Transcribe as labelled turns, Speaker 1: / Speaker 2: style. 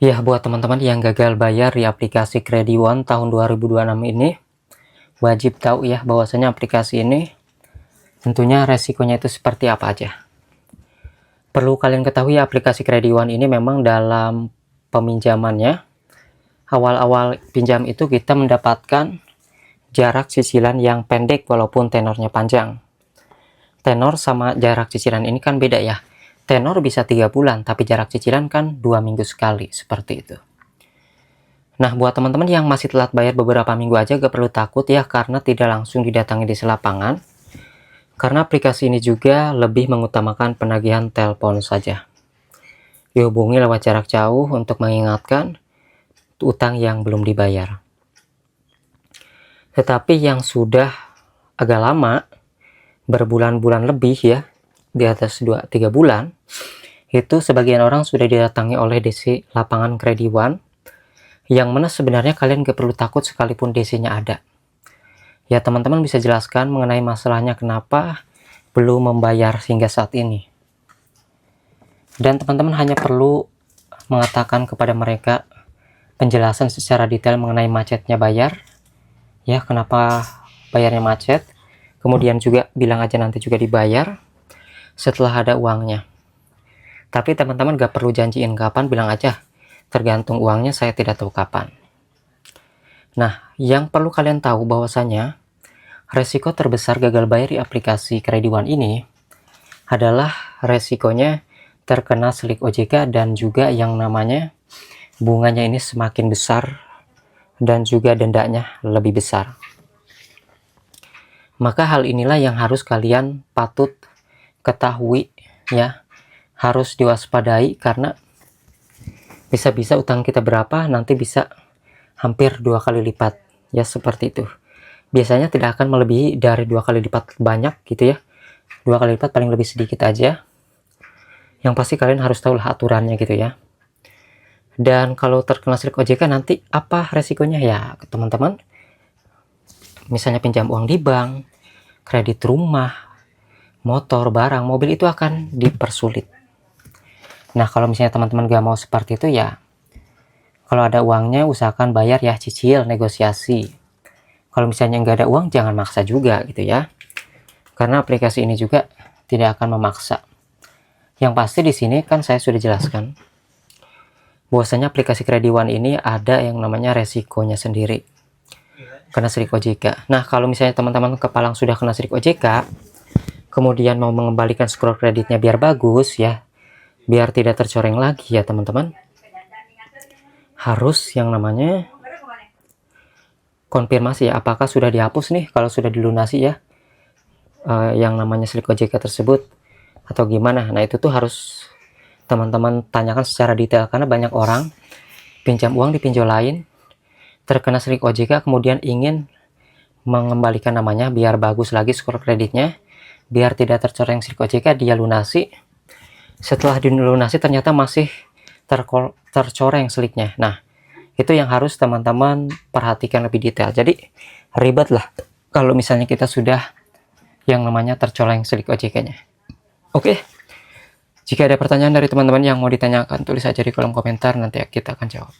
Speaker 1: Ya, buat teman-teman yang gagal bayar di aplikasi Krediwan tahun 2026 ini, wajib tahu ya bahwasanya aplikasi ini tentunya resikonya itu seperti apa aja. Perlu kalian ketahui aplikasi Krediwan ini memang dalam peminjamannya, awal-awal pinjam itu kita mendapatkan jarak cicilan yang pendek walaupun tenornya panjang. Tenor sama jarak cicilan ini kan beda ya. Tenor bisa 3 bulan, tapi jarak cicilan kan 2 minggu sekali, seperti itu. Nah, buat teman-teman yang masih telat bayar beberapa minggu aja gak perlu takut ya, karena tidak langsung didatangi di lapangan. Karena aplikasi ini juga lebih mengutamakan penagihan telepon saja. Dihubungi lewat jarak jauh untuk mengingatkan utang yang belum dibayar. Tetapi yang sudah agak lama, berbulan-bulan lebih ya, di atas 2-3 bulan, itu sebagian orang sudah didatangi oleh DC lapangan Krediwan, yang mana sebenarnya kalian gak perlu takut sekalipun DC-nya ada. Ya, teman-teman bisa jelaskan mengenai masalahnya kenapa belum membayar hingga saat ini. Dan teman-teman hanya perlu mengatakan kepada mereka penjelasan secara detail mengenai macetnya bayar, ya kenapa bayarnya macet, kemudian juga bilang aja nanti juga dibayar setelah ada uangnya. Tapi teman-teman gak perlu janjiin kapan, bilang aja tergantung uangnya, saya tidak tahu kapan. Nah, yang perlu kalian tahu bahwasanya resiko terbesar gagal bayar di aplikasi Krediwan ini adalah resikonya terkena slik OJK dan juga yang namanya bunganya ini semakin besar dan juga dendanya lebih besar. Maka hal inilah yang harus kalian patut ketahui ya, harus diwaspadai, karena bisa-bisa utang kita berapa nanti bisa hampir 2 kali lipat ya, seperti itu. Biasanya tidak akan melebihi dari 2 kali lipat banyak gitu ya, 2 kali lipat paling lebih sedikit aja. Yang pasti kalian harus tahu lah aturannya gitu ya. Dan kalau terkena slik OJK nanti apa resikonya ya teman-teman? Misalnya pinjam uang di bank, kredit rumah, motor, barang, mobil, itu akan dipersulit. Nah, kalau misalnya teman-teman gak mau seperti itu ya, kalau ada uangnya usahakan bayar ya, cicil, negosiasi. Kalau misalnya nggak ada uang jangan maksa juga gitu ya, karena aplikasi ini juga tidak akan memaksa. Yang pasti di sini kan saya sudah jelaskan bahwasanya aplikasi Krediwan ini ada yang namanya resikonya sendiri, kena slik OJK. Nah, kalau misalnya teman-teman kepalang sudah kena slik OJK, kemudian mau mengembalikan skor kreditnya biar bagus ya, biar tidak tercoreng lagi ya teman-teman, harus yang namanya konfirmasi ya, apakah sudah dihapus nih, kalau sudah dilunasi ya yang namanya slik OJK tersebut atau gimana. Nah, itu tuh harus teman-teman tanyakan secara detail, karena banyak orang pinjam uang di pinjol lain terkena slik OJK kemudian ingin mengembalikan namanya biar bagus lagi skor kreditnya, biar tidak tercoreng slik OJK, dia lunasi. Setelah dilunasi ternyata masih tercoreng sliknya. Nah, itu yang harus teman-teman perhatikan lebih detail. Jadi ribet lah kalau misalnya kita sudah yang namanya tercoreng slik OJK-nya. Oke, jika ada pertanyaan dari teman-teman yang mau ditanyakan, tulis aja di kolom komentar, nanti kita akan jawab.